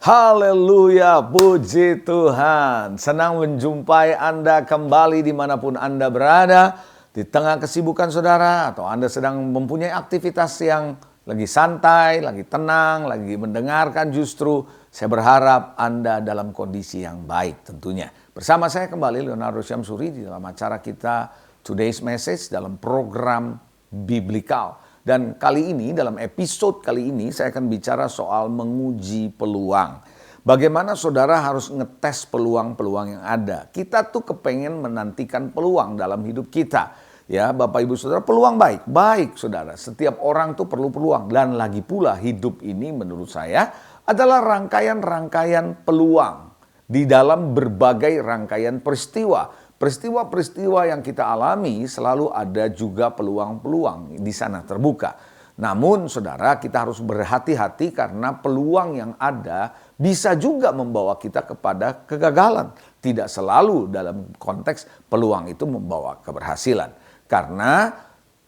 Haleluya, puji Tuhan. Senang menjumpai Anda kembali dimanapun Anda berada. Di tengah kesibukan saudara, atau Anda sedang mempunyai aktivitas yang lagi santai, lagi tenang, lagi mendengarkan, justru saya berharap Anda dalam kondisi yang baik tentunya. Bersama saya kembali Leonardo Syamsuri di dalam acara kita Today's Message dalam program Biblikal. Dan kali ini, dalam episode kali ini, saya akan bicara soal menguji peluang. Bagaimana saudara harus ngetes peluang-peluang yang ada. Kita tuh kepengen menantikan peluang dalam hidup kita. Ya, Bapak Ibu Saudara, peluang baik. Baik saudara, setiap orang tuh perlu peluang. Dan lagi pula hidup ini menurut saya adalah rangkaian-rangkaian peluang. Di dalam berbagai rangkaian peristiwa. Peristiwa-peristiwa yang kita alami selalu ada juga peluang-peluang di sana terbuka. Namun saudara, kita harus berhati-hati karena peluang yang ada bisa juga membawa kita kepada kegagalan. Tidak selalu dalam konteks peluang itu membawa keberhasilan. Karena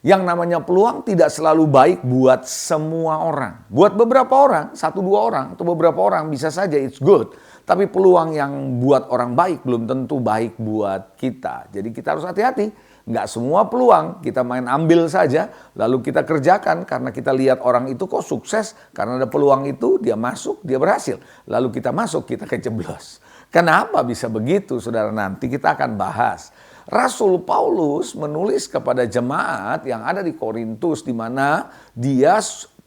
yang namanya peluang tidak selalu baik buat semua orang. Buat beberapa orang, 1-2 orang atau beberapa orang bisa saja it's good. Tapi peluang yang buat orang baik belum tentu baik buat kita. Jadi kita harus hati-hati. Nggak semua peluang kita main ambil saja. Lalu kita kerjakan karena kita lihat orang itu kok sukses. Karena ada peluang itu dia masuk, dia berhasil. Lalu kita masuk, kita keceblos. Kenapa bisa begitu saudara? Nanti kita akan bahas. Rasul Paulus menulis kepada jemaat yang ada di Korintus, di mana dia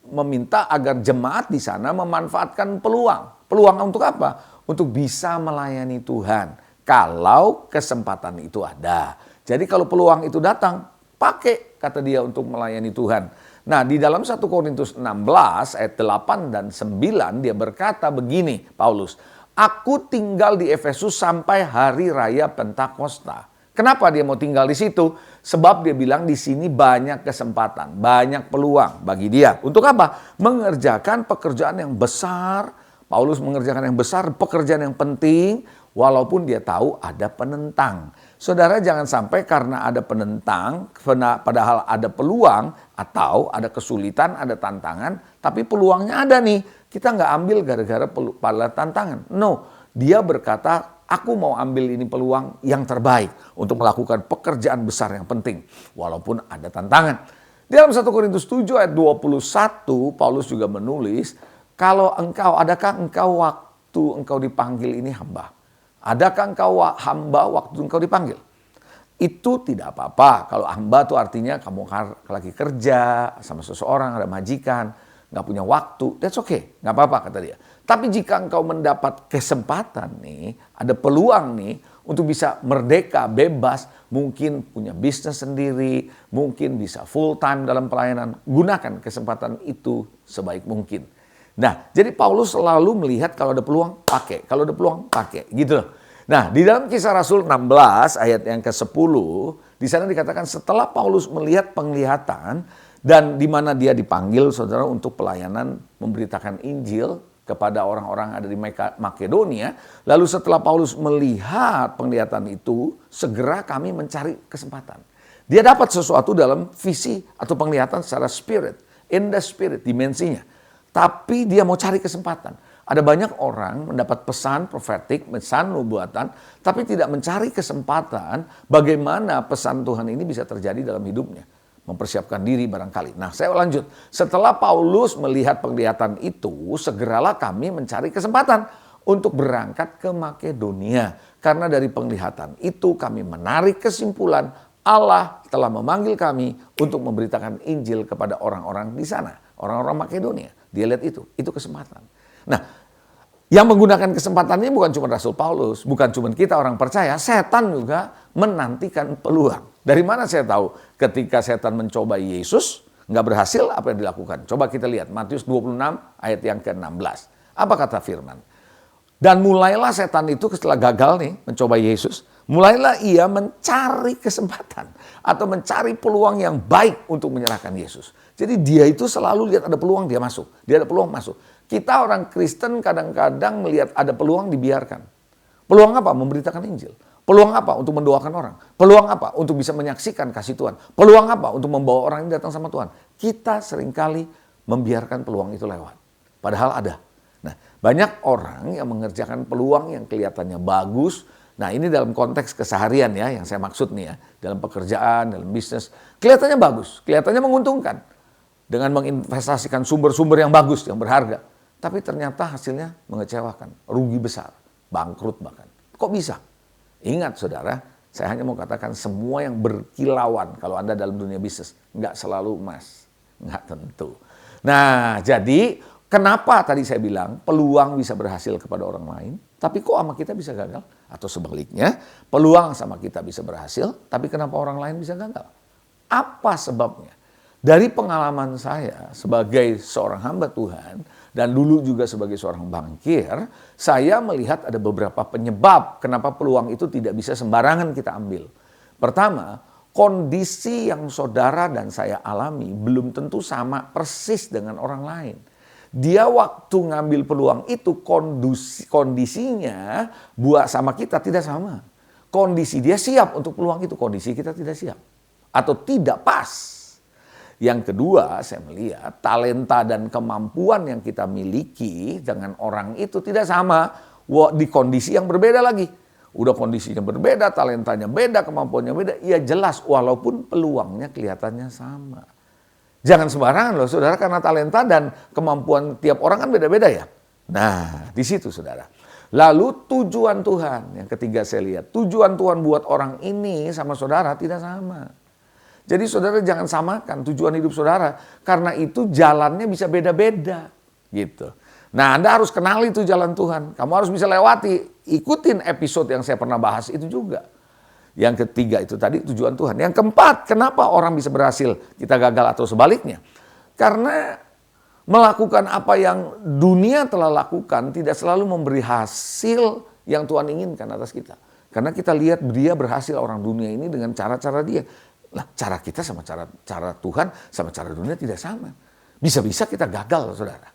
meminta agar jemaat di sana memanfaatkan peluang. Peluang untuk apa? Untuk bisa melayani Tuhan. Kalau kesempatan itu ada. Jadi kalau peluang itu datang, pakai kata dia untuk melayani Tuhan. Nah, di dalam 1 Korintus 16 ayat 8 dan 9 dia berkata begini, Paulus, "Aku tinggal di Efesus sampai hari raya Pentakosta." Kenapa dia mau tinggal di situ? Sebab dia bilang di sini banyak kesempatan, banyak peluang bagi dia. Untuk apa? Mengerjakan pekerjaan yang besar. Paulus mengerjakan yang besar, pekerjaan yang penting, walaupun dia tahu ada penentang. Saudara, jangan sampai karena ada penentang, padahal ada peluang, atau ada kesulitan, ada tantangan, tapi peluangnya ada nih. Kita nggak ambil gara-gara tantangan. No, dia berkata, aku mau ambil ini peluang yang terbaik untuk melakukan pekerjaan besar yang penting, walaupun ada tantangan. Di dalam 1 Korintus 7 ayat 21, Paulus juga menulis, adakah engkau waktu engkau dipanggil ini hamba? Adakah engkau hamba waktu engkau dipanggil? Itu tidak apa-apa. Kalau hamba itu artinya kamu lagi kerja sama seseorang, ada majikan, nggak punya waktu, that's okay, nggak apa-apa kata dia. Tapi jika engkau mendapat kesempatan nih, ada peluang nih untuk bisa merdeka, bebas, mungkin punya bisnis sendiri, mungkin bisa full time dalam pelayanan, gunakan kesempatan itu sebaik mungkin. Nah, jadi Paulus selalu melihat kalau ada peluang, pakai. Kalau ada peluang, pakai. Gitu loh. Nah, di dalam Kisah Rasul 16 ayat yang ke-10, di sana dikatakan setelah Paulus melihat penglihatan dan di mana dia dipanggil saudara untuk pelayanan memberitakan Injil kepada orang-orang ada di Makedonia, lalu setelah Paulus melihat penglihatan itu, segera kami mencari kesempatan. Dia dapat sesuatu dalam visi atau penglihatan secara spirit, in the spirit, dimensinya. Tapi dia mau cari kesempatan. Ada banyak orang mendapat pesan profetik, pesan nubuatan, tapi tidak mencari kesempatan bagaimana pesan Tuhan ini bisa terjadi dalam hidupnya. Mempersiapkan diri barangkali. Nah, saya lanjut. Setelah Paulus melihat penglihatan itu, segeralah kami mencari kesempatan untuk berangkat ke Makedonia. Karena dari penglihatan itu kami menarik kesimpulan Allah telah memanggil kami untuk memberitakan Injil kepada orang-orang di sana. Orang-orang Makedonia. Dia lihat itu kesempatan. Nah, yang menggunakan kesempatan ini bukan cuma Rasul Paulus, bukan cuma kita orang percaya, setan juga menantikan peluang. Dari mana saya tahu? Ketika setan mencoba Yesus, nggak berhasil, apa yang dilakukan? Coba kita lihat, Matius 26 ayat yang ke-16. Apa kata firman? Dan mulailah setan itu setelah gagal nih mencoba Yesus, mulailah ia mencari kesempatan atau mencari peluang yang baik untuk menyerahkan Yesus. Jadi dia itu selalu lihat ada peluang, dia masuk. Dia ada peluang, masuk. Kita orang Kristen kadang-kadang melihat ada peluang, dibiarkan. Peluang apa? Memberitakan Injil. Peluang apa? Untuk mendoakan orang. Peluang apa? Untuk bisa menyaksikan kasih Tuhan. Peluang apa? Untuk membawa orang ini datang sama Tuhan. Kita seringkali membiarkan peluang itu lewat. Padahal ada. Nah, Banyak orang yang mengerjakan peluang yang kelihatannya bagus. Nah, ini dalam konteks keseharian ya, yang saya maksud nih ya. Dalam pekerjaan, dalam bisnis. Kelihatannya bagus, kelihatannya menguntungkan. Dengan menginvestasikan sumber-sumber yang bagus, yang berharga. Tapi ternyata hasilnya mengecewakan. Rugi besar, bangkrut bahkan. Kok bisa? Ingat saudara, saya hanya mau katakan semua yang berkilauan. Kalau Anda dalam dunia bisnis, nggak selalu emas. Nggak tentu. Nah, jadi kenapa tadi saya bilang peluang bisa berhasil kepada orang lain, tapi kok sama kita bisa gagal? Atau sebaliknya, peluang sama kita bisa berhasil, tapi kenapa orang lain bisa gagal? Apa sebabnya? Dari pengalaman saya sebagai seorang hamba Tuhan, dan dulu juga sebagai seorang bankir, saya melihat ada beberapa penyebab kenapa peluang itu tidak bisa sembarangan kita ambil. Pertama, kondisi yang saudara dan saya alami belum tentu sama persis dengan orang lain. Dia waktu ngambil peluang itu kondisinya buat sama kita tidak sama. Kondisi dia siap untuk peluang itu, kondisi kita tidak siap. Atau tidak pas. Yang kedua, saya melihat talenta dan kemampuan yang kita miliki dengan orang itu tidak sama di kondisi yang berbeda lagi. Udah kondisinya berbeda, talentanya beda, kemampuannya beda. Ya jelas walaupun peluangnya kelihatannya sama. Jangan sembarangan loh saudara, karena talenta dan kemampuan tiap orang kan beda-beda ya. Nah, di situ saudara. Lalu tujuan Tuhan, yang ketiga saya lihat. Tujuan Tuhan buat orang ini sama saudara tidak sama. Jadi saudara jangan samakan tujuan hidup saudara. Karena itu jalannya bisa beda-beda. Gitu. Nah, Anda harus kenali itu jalan Tuhan. Kamu harus bisa lewati. Ikutin episode yang saya pernah bahas itu juga. Yang ketiga itu tadi tujuan Tuhan. Yang keempat, kenapa orang bisa berhasil, kita gagal atau sebaliknya? Karena melakukan apa yang dunia telah lakukan tidak selalu memberi hasil yang Tuhan inginkan atas kita. Karena kita lihat dia berhasil orang dunia ini dengan cara-cara dia. Lah, cara kita sama cara Tuhan sama cara dunia tidak sama. Bisa-bisa kita gagal, saudara.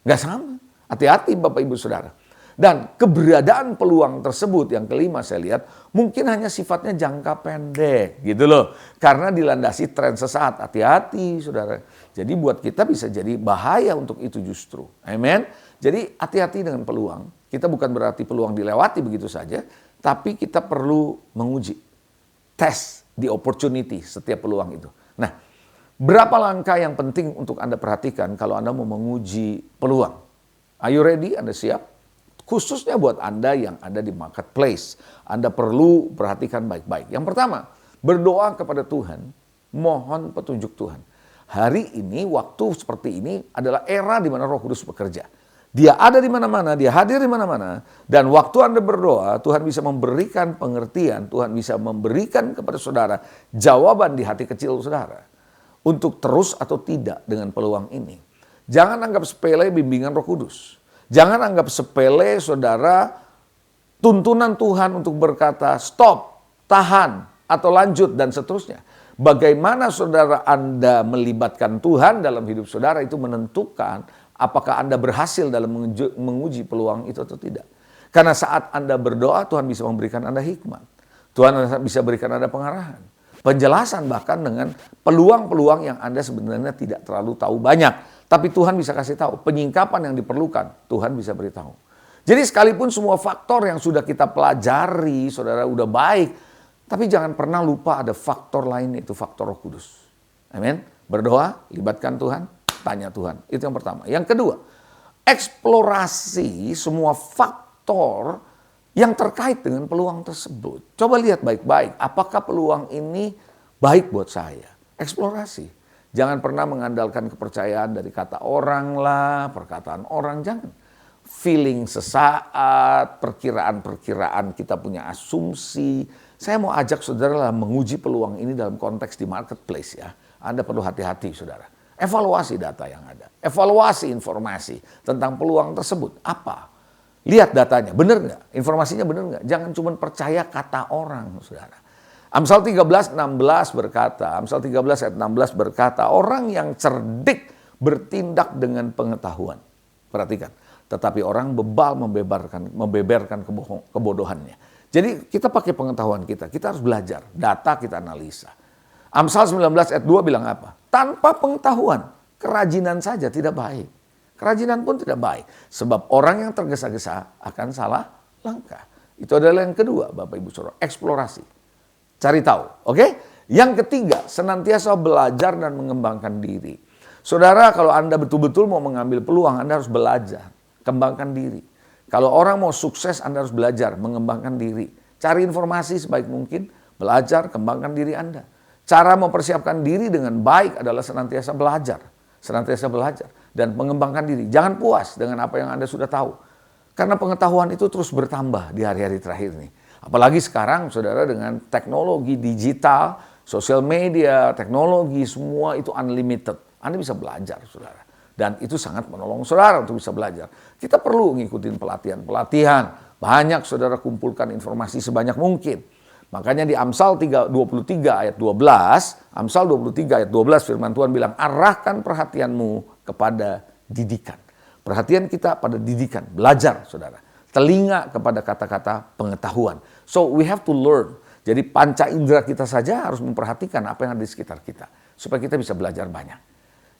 Nggak sama. Hati-hati Bapak Ibu Saudara. Dan keberadaan peluang tersebut yang kelima saya lihat mungkin hanya sifatnya jangka pendek gitu loh. Karena dilandasi tren sesaat. Hati-hati saudara. Jadi buat kita bisa jadi bahaya untuk itu justru. Amen. Jadi hati-hati dengan peluang. Kita bukan berarti peluang dilewati begitu saja. Tapi kita perlu menguji. Tes the opportunity setiap peluang itu. Nah, berapa langkah yang penting untuk Anda perhatikan kalau Anda mau menguji peluang? Are you ready? Anda siap? Khususnya buat Anda yang ada di marketplace. Anda perlu perhatikan baik-baik. Yang pertama, berdoa kepada Tuhan, mohon petunjuk Tuhan. Hari ini, waktu seperti ini adalah era di mana Roh Kudus bekerja. Dia ada di mana-mana, dia hadir di mana-mana. Dan waktu Anda berdoa, Tuhan bisa memberikan pengertian, Tuhan bisa memberikan kepada saudara jawaban di hati kecil saudara. Untuk terus atau tidak dengan peluang ini. Jangan anggap sepele bimbingan Roh Kudus. Jangan anggap sepele saudara tuntunan Tuhan untuk berkata stop, tahan, atau lanjut dan seterusnya. Bagaimana saudara Anda melibatkan Tuhan dalam hidup saudara itu menentukan apakah Anda berhasil dalam menguji peluang itu atau tidak. Karena saat Anda berdoa Tuhan bisa memberikan Anda hikmat. Tuhan bisa berikan Anda pengarahan. Penjelasan bahkan dengan peluang-peluang yang Anda sebenarnya tidak terlalu tahu banyak. Tapi Tuhan bisa kasih tahu, penyingkapan yang diperlukan, Tuhan bisa beritahu. Jadi sekalipun semua faktor yang sudah kita pelajari, saudara udah baik, tapi jangan pernah lupa ada faktor lain, yaitu faktor Roh Kudus. Amin. Berdoa, libatkan Tuhan, tanya Tuhan. Itu yang pertama. Yang kedua, eksplorasi semua faktor yang terkait dengan peluang tersebut. Coba lihat baik-baik, apakah peluang ini baik buat saya? Eksplorasi. Jangan pernah mengandalkan kepercayaan dari kata orang lah, perkataan orang, jangan. Feeling sesaat, perkiraan-perkiraan kita punya asumsi. Saya mau ajak saudara lah menguji peluang ini dalam konteks di marketplace ya. Anda perlu hati-hati saudara. Evaluasi data yang ada. Evaluasi informasi tentang peluang tersebut. Apa? Lihat datanya, benar nggak? Informasinya benar nggak? Jangan cuma percaya kata orang saudara. Amsal 13:16 berkata, Amsal 13 ayat 16 berkata, orang yang cerdik bertindak dengan pengetahuan. Perhatikan, tetapi orang bebal membeberkan kebodohannya. Jadi kita pakai pengetahuan kita harus belajar, data kita analisa. Amsal 19 ayat 2 bilang apa? Tanpa pengetahuan, kerajinan saja tidak baik. Kerajinan pun tidak baik. Sebab orang yang tergesa-gesa akan salah langkah. Itu adalah yang kedua, Bapak Ibu Saudara, eksplorasi. Cari tahu, oke? Yang ketiga, senantiasa belajar dan mengembangkan diri. Saudara, kalau Anda betul-betul mau mengambil peluang, Anda harus belajar, kembangkan diri. Kalau orang mau sukses, Anda harus belajar, mengembangkan diri. Cari informasi sebaik mungkin, belajar, kembangkan diri Anda. Cara mempersiapkan diri dengan baik adalah senantiasa belajar. Senantiasa belajar dan mengembangkan diri. Jangan puas dengan apa yang Anda sudah tahu. Karena pengetahuan itu terus bertambah di hari-hari terakhir ini. Apalagi sekarang, saudara, dengan teknologi digital, sosial media, teknologi, semua itu unlimited. Anda bisa belajar, saudara. Dan itu sangat menolong saudara untuk bisa belajar. Kita perlu ngikutin pelatihan-pelatihan. Banyak saudara kumpulkan informasi sebanyak mungkin. Makanya di Amsal 23 ayat 12, Amsal 23 ayat 12 firman Tuhan bilang, arahkan perhatianmu kepada didikan. Perhatian kita pada didikan, belajar saudara. Telinga kepada kata-kata pengetahuan. So we have to learn. Jadi panca indera kita saja harus memperhatikan apa yang ada di sekitar kita. Supaya kita bisa belajar banyak.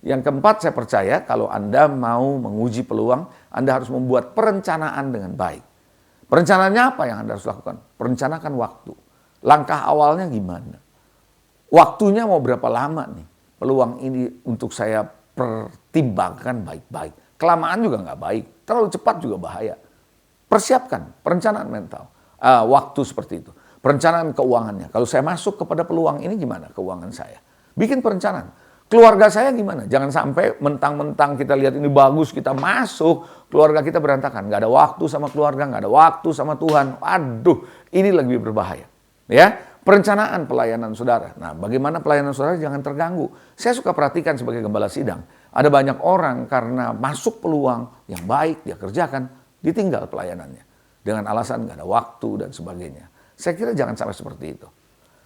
Yang keempat, saya percaya kalau Anda mau menguji peluang, Anda harus membuat perencanaan dengan baik. Perencanaannya apa yang Anda harus lakukan? Perencanakan waktu. Langkah awalnya gimana? Waktunya mau berapa lama nih? Peluang ini untuk saya pertimbangkan baik-baik. Kelamaan juga nggak baik. Terlalu cepat juga bahaya. Persiapkan perencanaan mental. Waktu seperti itu. Perencanaan keuangannya. Kalau saya masuk kepada peluang ini gimana keuangan saya? Bikin perencanaan. Keluarga saya gimana? Jangan sampai mentang-mentang kita lihat ini bagus, kita masuk, keluarga kita berantakan. Nggak ada waktu sama keluarga, nggak ada waktu sama Tuhan. Aduh, ini lebih berbahaya. Ya, perencanaan pelayanan saudara. Nah, bagaimana pelayanan saudara jangan terganggu. Saya suka perhatikan sebagai gembala sidang. Ada banyak orang karena masuk peluang yang baik, dia kerjakan, ditinggal pelayanannya. Dengan alasan nggak ada waktu dan sebagainya. Saya kira jangan sampai seperti itu.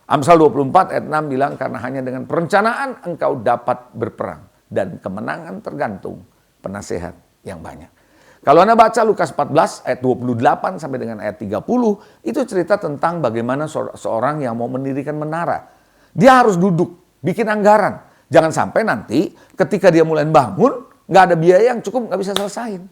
Amsal 24 ayat 6 bilang, karena hanya dengan perencanaan engkau dapat berperang. Dan kemenangan tergantung penasehat yang banyak. Kalau Anda baca Lukas 14 ayat 28 sampai dengan ayat 30, itu cerita tentang bagaimana seorang yang mau mendirikan menara. Dia harus duduk, bikin anggaran. Jangan sampai nanti ketika dia mulai bangun, nggak ada biaya yang cukup, nggak bisa selesain.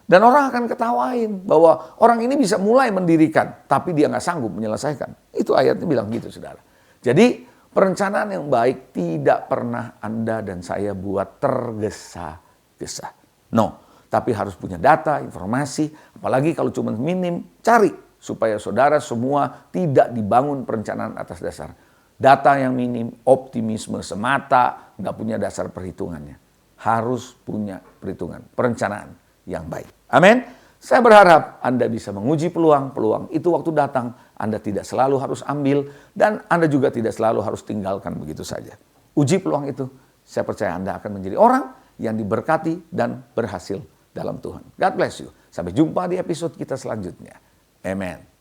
Dan orang akan ketawain bahwa orang ini bisa mulai mendirikan, tapi dia nggak sanggup menyelesaikan. Itu ayatnya bilang gitu, saudara. Jadi perencanaan yang baik tidak pernah Anda dan saya buat tergesa-gesa. No, tapi harus punya data, informasi, apalagi kalau cuma minim, cari. Supaya saudara semua tidak dibangun perencanaan atas dasar data yang minim, optimisme semata, nggak punya dasar perhitungannya. Harus punya perhitungan, perencanaan yang baik. Amin. Saya berharap Anda bisa menguji peluang itu waktu datang. Anda tidak selalu harus ambil dan Anda juga tidak selalu harus tinggalkan begitu saja. Uji peluang itu, saya percaya Anda akan menjadi orang yang diberkati dan berhasil dalam Tuhan. God bless you. Sampai jumpa di episode kita selanjutnya. Amen.